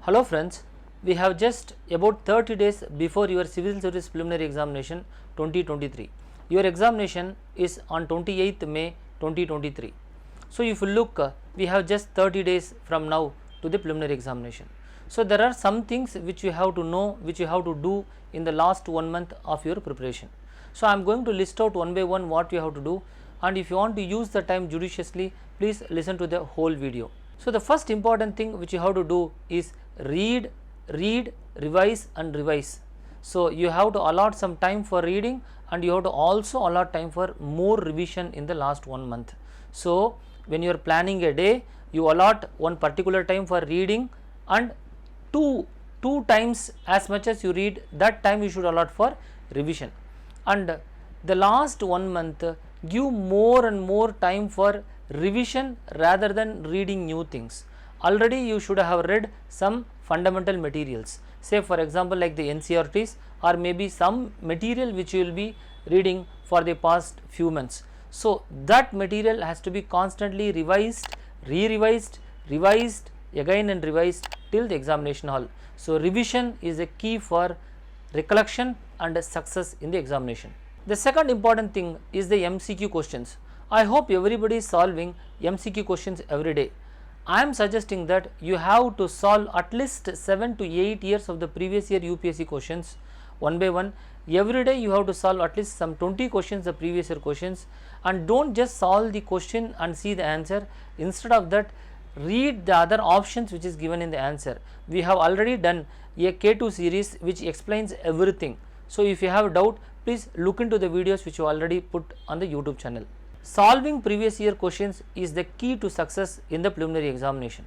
Hello friends, we have just about 30 days before your civil service preliminary examination 2023. Your examination is on 28th May 2023. So if you look, we have just 30 days from now to the preliminary examination. So there are some things which you have to know, which you have to do in the last 1 month of your preparation. So I am going to list out one by one what you have to do, and if you want to use the time judiciously, please listen to the whole video. So the first important thing which you have to do is read, revise and revise. So you have to allot some time for reading, and you have to also allot time for more revision in the last 1 month. So when you are planning a day, you allot one particular time for reading, and two times as much as you read, that time you should allot for revision. And the last 1 month, give more and more time for revision rather than reading new things. Already you should have read some fundamental materials, say for example like the NCERTs, or maybe some material which you will be reading for the past few months. So that material has to be constantly revised, re-revised, revised again and revised till the examination hall. So revision is a key for recollection and success in the examination. The second important thing is the MCQ questions. I hope everybody is solving MCQ questions every day. I am suggesting that you have to solve at least 7 to 8 years of the previous year UPSC questions one by one. Every day you have to solve at least some 20 questions of previous year questions, and don't just solve the question and see the answer. Instead of that, read the other options which is given in the answer. We have already done a K2 series which explains everything. So if you have doubt, please look into the videos which you already put on the YouTube channel. Solving previous year questions is the key to success in the preliminary examination.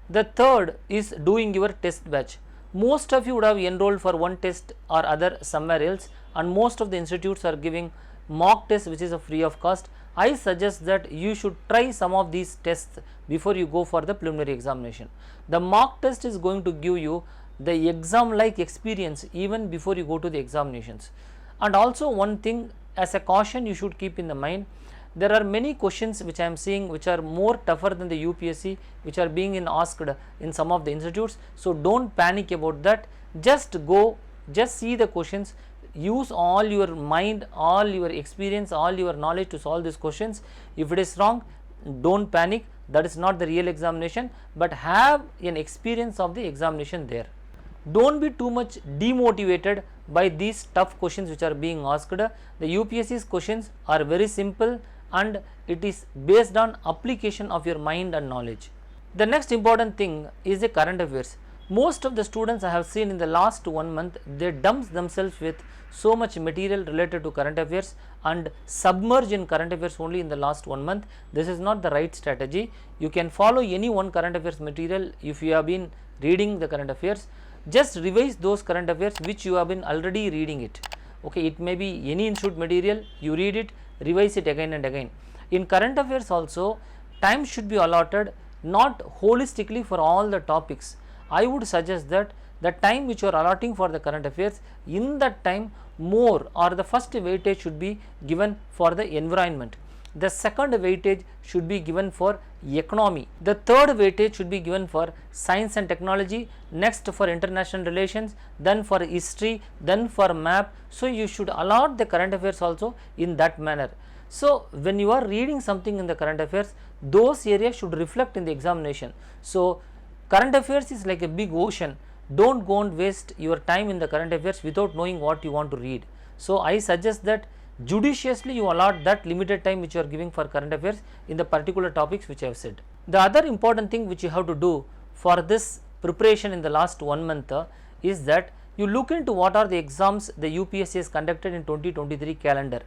The third is doing your test batch. Most of you would have enrolled for one test or other somewhere else, and most of the institutes are giving mock tests which is free of cost. I suggest that you should try some of these tests before you go for the preliminary examination. The mock test is going to give you the exam like experience even before you go to the examinations. And also one thing as a caution you should keep in the mind, there are many questions which I am seeing which are more tougher than the UPSC, which are being asked in some of the institutes. So don't panic about that. Just go, just see the questions, use all your mind, all your experience, all your knowledge to solve these questions. If it is wrong, don't panic. That is not the real examination, but have an experience of the examination there. Don't be too much demotivated by these tough questions which are being asked. The UPSC's questions are very simple, and it is based on application of your mind and knowledge. The next important thing is the current affairs. Most of the students I have seen in the last 1 month, they dump themselves with so much material related to current affairs and submerge in current affairs only in the last 1 month. This is not the right strategy. You can follow any one current affairs material if you have been reading the current affairs. Just revise those current affairs which you have been already reading it. Okay, it may be any institute material, you read it, revise it again and again. In current affairs also, time should be allotted not holistically for all the topics. I would suggest that the time which you are allotting for the current affairs, in that time more or the first weightage should be given for the environment. The second weightage should be given for economy. The third weightage should be given for science and technology, next for international relations, then for history, then for map. So you should allot the current affairs also in that manner. So when you are reading something in the current affairs, those areas should reflect in the examination. So current affairs is like a big ocean. Don't go and waste your time in the current affairs without knowing what you want to read. So I suggest that judiciously you allot that limited time which you are giving for current affairs in the particular topics which I have said. The other important thing which you have to do for this preparation in the last 1 month is that you look into what are the exams the UPSC has conducted in 2023 calendar.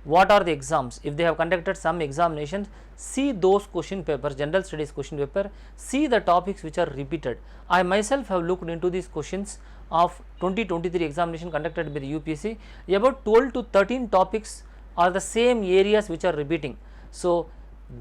What are the exams? If they have conducted some examinations, see those question papers, general studies question paper, see the topics which are repeated. I myself have looked into these questions of 2023 examination conducted by the UPSC. About 12 to 13 topics are the same areas which are repeating. So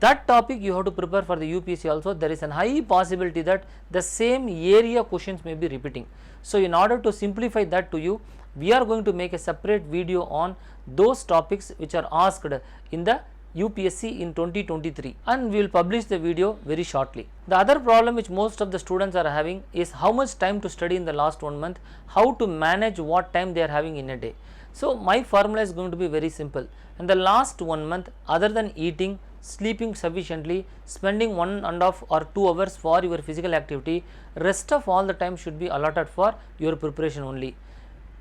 that topic you have to prepare for the UPSC also. There is a high possibility that the same area questions may be repeating. So in order to simplify that to you, we are going to make a separate video on those topics which are asked in the UPSC in 2023, and we will publish the video very shortly. The other problem which most of the students are having is how much time to study in the last 1 month, how to manage what time they are having in a day. So my formula is going to be very simple. In the last 1 month, other than eating, sleeping sufficiently, spending 1.5 or 2 hours for your physical activity, rest of all the time should be allotted for your preparation only.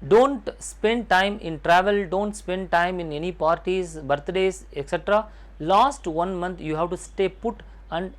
Don't spend time in travel, don't spend time in any parties, birthdays, etc. Last 1 month you have to stay put and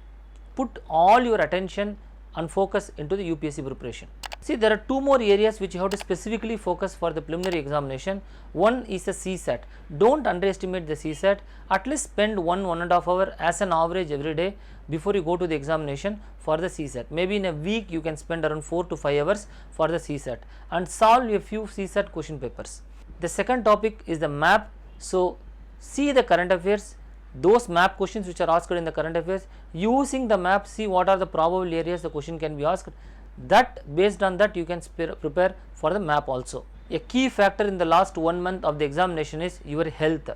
put all your attention and focus into the UPSC preparation. See, there are 2 more areas which you have to specifically focus for the preliminary examination. One is the CSAT. Don't underestimate the CSAT. At least spend 1.5 hour as an average every day before you go to the examination for the CSAT. Maybe in a week you can spend around 4 to 5 hours for the CSAT and solve a few CSAT question papers. The second topic is the map. So see the current affairs, those map questions which are asked in the current affairs. Using the map, see what are the probable areas the question can be asked. That based on that you can prepare for the map also. A key factor in the last 1 month of the examination is your health,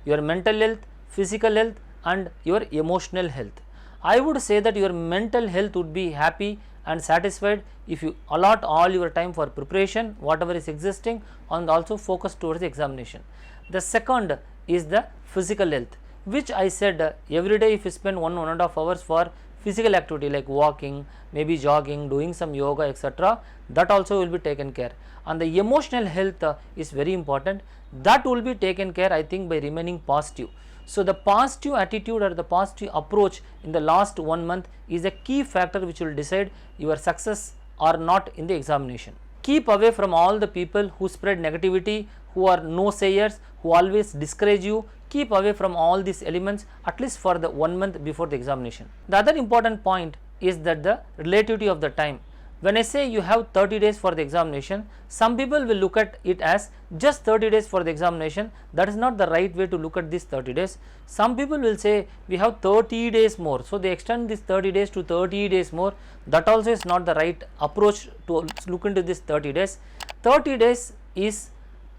your mental health, physical health and your emotional health. I would say that your mental health would be happy and satisfied if you allot all your time for preparation, whatever is existing, and also focus towards the examination. The second is the physical health, which I said every day if you spend 1.5 hours for physical activity like walking, maybe jogging, doing some yoga, etc., that also will be taken care. And the emotional health is very important. That will be taken care, I think, by remaining positive. So the positive attitude or the positive approach in the last 1 month is a key factor which will decide your success or not in the examination. Keep away from all the people who spread negativity, who are no sayers, who always discourage you. Keep away from all these elements at least for the 1 month before the examination. The other important point is that the relativity of the time. When I say you have 30 days for the examination, some people will look at it as just 30 days for the examination. That is not the right way to look at these 30 days. Some people will say we have 30 days more, so they extend this 30 days to 30 days more. That also is not the right approach to look into this 30 days. 30 days is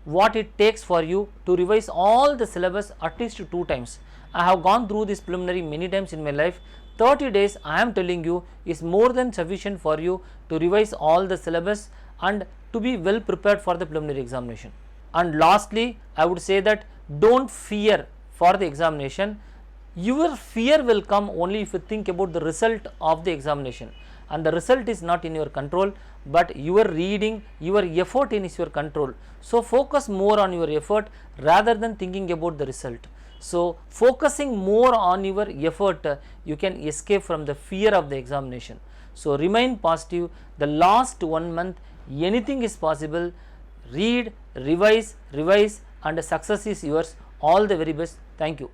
what it takes for you to revise all the syllabus at least 2 times. I have gone through this preliminary many times in my life. 30 days I am telling you is more than sufficient for you to revise all the syllabus and to be well prepared for the preliminary examination. And lastly, I would say that don't fear for the examination. Your fear will come only if you think about the result of the examination, and the result is not in your control, but your reading, your effort is your control. So focus more on your effort rather than thinking about the result. So focusing more on your effort, you can escape from the fear of the examination. So remain positive. The last 1 month, anything is possible. Read, revise, and success is yours. All the very best. Thank you.